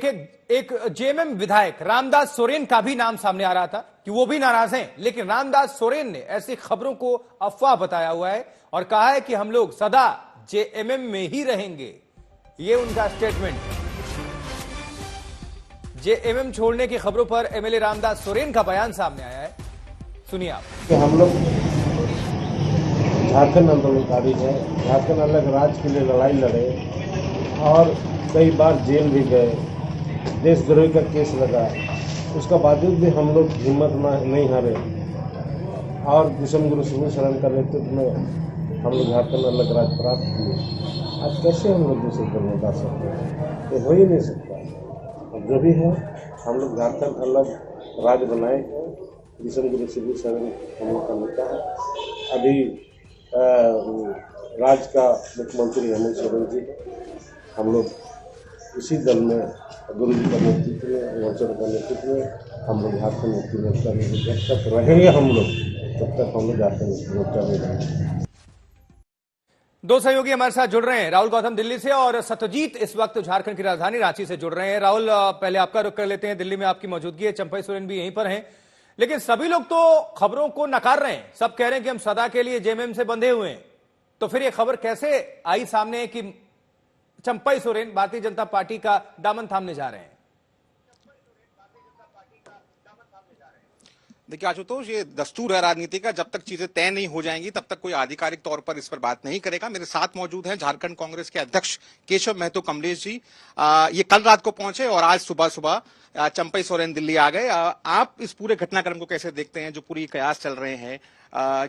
एक जेएमएम विधायक रामदास सोरेन का भी नाम सामने आ रहा था कि वो भी नाराज हैं, लेकिन रामदास सोरेन ने ऐसी खबरों को अफवाह बताया हुआ है और कहा है कि हम लोग सदा जेएमएम में ही रहेंगे। ये उनका स्टेटमेंट है। जेएमएम छोड़ने की खबरों पर एमएलए रामदास सोरेन का बयान सामने आया है, सुनिए आप। हम लोग झारखंड आंदोलनकारी है, झारखंड अलग राज्य के लिए लड़ाई लड़े और कई बार जेल भी गए, देशद्रोही का केस लगा, उसका बावजूद भी हम लोग हिम्मत नहीं हारे और विषम गुरु शिबू सोरेन का नेतृत्व में हम लोग झारखंड अलग राज्य प्राप्त किए। आज कैसे हम लोग दूसरे पर बता सकते हैं? ये हो ही नहीं सकता। अब जो भी है हम लोग झारखंड अलग राज्य बनाए हैं, विषम गुरु शिबू सोरेन हम लोग का नेता है। अभी राज्य का मुख्यमंत्री हेमंत सोरेन जी, हम लोग इसी दल में गुरु जी का नेतृत्व में, हेमंत सोरेन का नेतृत्व में हम लोग झारखंड मुक्ति मोर्चा में जब तक रहेंगे हम लोग तब तक हम लोग झारखंड मुक्ति मोर्चा में रहेंगे। दो सहयोगी हमारे साथ जुड़ रहे हैं, राहुल गौतम दिल्ली से और सत्यजीत इस वक्त झारखंड की राजधानी रांची से जुड़ रहे हैं। राहुल, पहले आपका रुख कर लेते हैं। दिल्ली में आपकी मौजूदगी है, चंपई सोरेन भी यहीं पर हैं, लेकिन सभी लोग तो खबरों को नकार रहे हैं। सब कह रहे हैं कि हम सदा के लिए जेएमएम से बंधे हुए हैं। तो फिर यह खबर कैसे आई सामने कि चंपई सोरेन भारतीय जनता पार्टी का दामन थामने जा रहे हैं? देखिए आशुतोष, ये दस्तूर है राजनीति का, जब तक चीजें तय नहीं हो जाएंगी तब तक कोई आधिकारिक तौर पर इस पर बात नहीं करेगा। मेरे साथ मौजूद हैं झारखंड कांग्रेस के अध्यक्ष केशव महतो कमलेश जी। ये कल रात को पहुंचे और आज सुबह सुबह चंपई सोरेन दिल्ली आ गए। आप इस पूरे घटनाक्रम को कैसे देखते हैं, जो पूरी कयास चल रहे हैं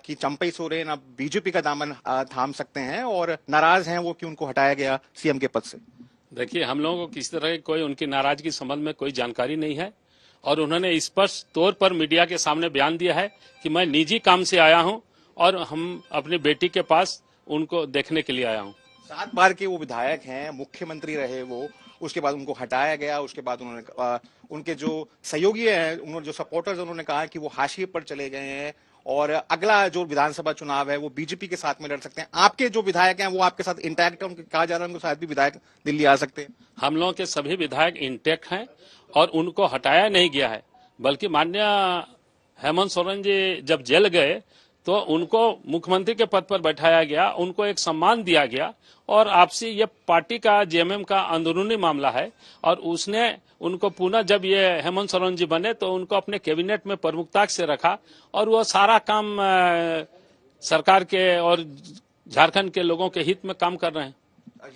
कि चंपई सोरेन अब बीजेपी का दामन थाम सकते हैं और नाराज हैं वो कि उनको हटाया गया सीएम के पद से? देखिए, हम लोगों को किसी तरह की कोई उनकी नाराजगी संबंध में कोई जानकारी नहीं है और उन्होंने स्पष्ट तौर पर मीडिया के सामने बयान दिया है कि मैं निजी काम से आया हूं और हम अपनी बेटी के पास उनको देखने के लिए आया हूं। 7 बार के वो विधायक हैं, मुख्यमंत्री रहे वो, उसके बाद उनको हटाया गया। उसके बाद उन्होंने उनके जो सहयोगी हैं, उन्होंने जो सपोर्टर्स, उन्होंने कहा कि वो हाशिए पर चले गए हैं और अगला जो विधानसभा चुनाव है वो बीजेपी के साथ में लड़ सकते हैं। आपके जो विधायक हैं वो आपके साथ इंटैक्ट है, उनको कहा जा रहा है उनको शायद भी विधायक दिल्ली आ सकते हैं। हम लोगों के सभी विधायक इंटैक्ट हैं और उनको हटाया नहीं गया है, बल्कि माननीय हेमंत सोरेन जी जब जेल गए तो उनको मुख्यमंत्री के पद पर बैठाया गया, उनको एक सम्मान दिया गया और आपसी ये पार्टी का जेएमएम का अंदरूनी मामला है और उसने उनको पुनः जब ये हेमंत सोरेन जी बने तो उनको अपने कैबिनेट में प्रमुखता से रखा और वो सारा काम सरकार के और झारखंड के लोगों के हित में काम कर रहे हैं।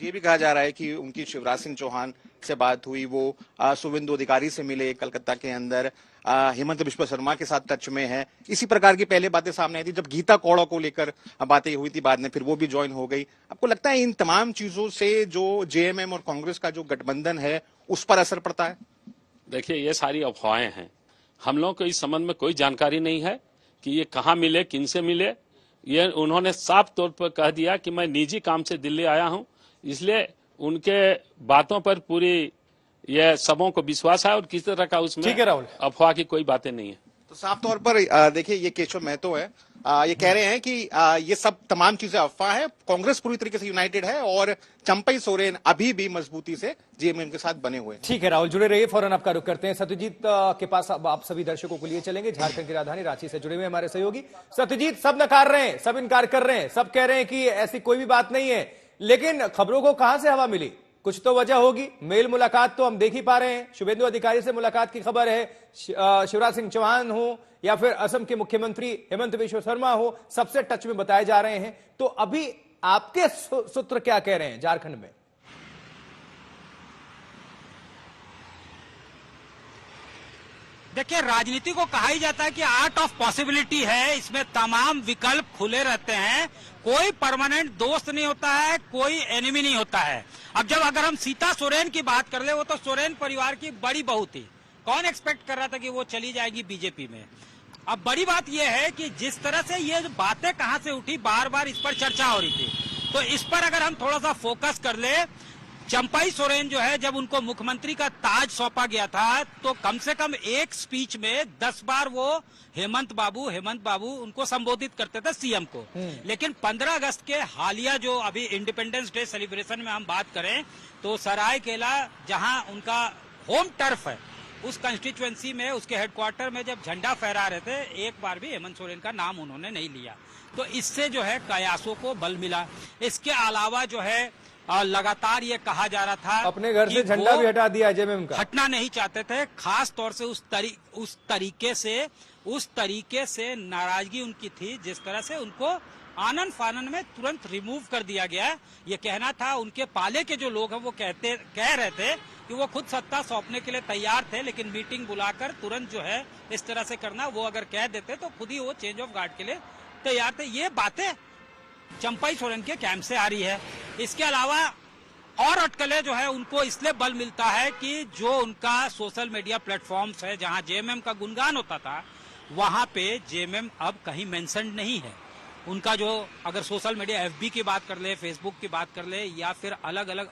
ये भी कहा जा रहा है कि उनकी शिवराज सिंह चौहान से बात हुई, वो शुभेंदु अधिकारी से मिले कलकत्ता के अंदर, हेमंत बिश्वा शर्मा के साथ टच में है। इसी प्रकार की पहले बातें सामने आई थी जब गीता कौड़ा को लेकर बातें हुई थी, बाद में फिर वो भी ज्वाइन हो गई। आपको लगता है इन तमाम चीजों से जो जेएमएम और कांग्रेस का जो गठबंधन है उस पर असर पड़ता है? देखिए, ये सारी अफवाहें हैं, हम लोगों को इस संबंध में कोई जानकारी नहीं है कि ये कहाँ मिले, किनसे मिले। ये उन्होंने साफ तौर पर कह दिया कि मैं निजी काम से दिल्ली आया हूं, इसलिए उनके बातों पर पूरी ये सबों को विश्वास है और किसी तरह का उसमें अफवाह की कोई बातें नहीं है। तो साफ तौर पर देखिए, ये केशव महतो है, ये कह रहे हैं कि ये सब तमाम चीजें अफवाह है, कांग्रेस पूरी तरीके से यूनाइटेड है और चंपई सोरेन अभी भी मजबूती से जेएमएम के साथ बने हुए हैं। ठीक है राहुल, जुड़े रहिए, फौरन आपका रुख करते हैं सत्यजीत के पास। अब आप सभी दर्शकों को लिए चलेंगे, झारखंड की राजधानी रांची से जुड़े हुए हमारे सहयोगी सत्यजीत। सब नकार रहे हैं, सब इनकार कर रहे हैं, सब कह रहे हैं कि ऐसी कोई भी बात नहीं है, लेकिन खबरों को कहां से हवा मिली? कुछ तो वजह होगी। मेल मुलाकात तो हम देख ही पा रहे हैं, शुभेंदु अधिकारी से मुलाकात की खबर है, शिवराज सिंह चौहान हो या फिर असम के मुख्यमंत्री हेमंत बिश्वा शर्मा हो, सबसे टच में बताए जा रहे हैं। तो अभी आपके सूत्र क्या कह रहे हैं झारखंड में? देखिए, राजनीति को कहा ही जाता है कि आर्ट ऑफ पॉसिबिलिटी है, इसमें तमाम विकल्प खुले रहते हैं, कोई परमानेंट दोस्त नहीं होता है, कोई एनिमी नहीं होता है। अब जब अगर हम सीता सोरेन की बात कर ले, वो तो सोरेन परिवार की बड़ी बहू थी, कौन एक्सपेक्ट कर रहा था कि वो चली जाएगी बीजेपी में। अब बड़ी बात यह है कि जिस तरह से ये बातें कहां से उठी, बार बार इस पर चर्चा हो रही थी, तो इस पर अगर हम थोड़ा सा फोकस कर ले, चंपई सोरेन जो है, जब उनको मुख्यमंत्री का ताज सौंपा गया था तो कम से कम एक स्पीच में 10 बार वो हेमंत बाबू उनको संबोधित करते थे सीएम को। लेकिन 15 अगस्त के हालिया जो अभी इंडिपेंडेंस डे सेलिब्रेशन में हम बात करें तो सरायकेला, जहां उनका होम टर्फ है, उस कंस्टिट्यूएंसी में उसके हेडक्वार्टर में जब झंडा फहरा रहे थे, एक बार भी हेमंत सोरेन का नाम उन्होंने नहीं लिया। तो इससे जो है कयासों को बल मिला। इसके अलावा जो है लगातार ये कहा जा रहा था अपने घर कि से झंडा वो भी हटा दिया जेएमएम का। हटना नहीं चाहते थे, खास तौर से उस तरीके से नाराजगी उनकी थी, जिस तरह से उनको आनन फानन में तुरंत रिमूव कर दिया गया। ये कहना था, उनके पाले के जो लोग हैं वो कह रहे थे कि वो खुद सत्ता सौंपने के लिए तैयार थे, लेकिन मीटिंग बुलाकर तुरंत जो है इस तरह से करना, वो अगर कह देते तो खुद ही वो चेंज ऑफ गार्ड के लिए तैयार थे। ये बातें चंपाई सोरेन के कैंप से आ रही है। इसके अलावा और अटकलें जो है उनको इसलिए बल मिलता है कि जो उनका सोशल मीडिया प्लेटफॉर्म्स है, जहां जेएमएम का गुणगान होता था, वहां पे जेएमएम अब कहीं मेंशन नहीं है। उनका जो अगर सोशल मीडिया एफबी की बात कर ले, फेसबुक की बात कर ले, या फिर अलग अलग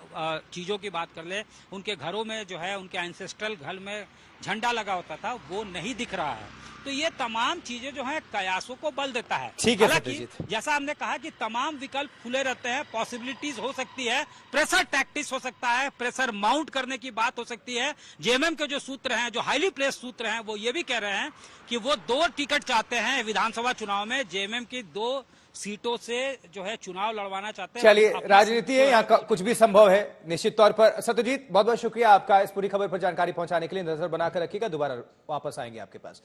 चीजों की बात कर ले, उनके घरों में जो है उनके एंसेस्ट्रल घर में झंडा लगा होता था, वो नहीं दिख रहा है। तो ये तमाम चीजें जो है कयासों को बल देता है। ठीक है हालांकि सत्यजीत। जैसा हमने कहा कि तमाम विकल्प खुले रहते हैं, पॉसिबिलिटीज हो सकती है, प्रेशर टैक्टिक्स हो सकता है, प्रेशर माउंट करने की बात हो सकती है। जेएमएम के जो सूत्र हैं, जो हाईली प्लेस्ड सूत्र हैं, वो ये भी कह रहे हैं कि वो 2 टिकट चाहते हैं विधानसभा चुनाव में। जेएमएम की 2 सीटों से जो है चुनाव लड़वाना चाहते हैं। चलिए, अपना राजनीति है, यहाँ कुछ भी संभव है निश्चित तौर पर। सत्यजीत, बहुत बहुत शुक्रिया आपका इस पूरी खबर पर जानकारी पहुंचाने के लिए। नजर बनाकर रखिएगा, दोबारा वापस आएंगे आपके पास।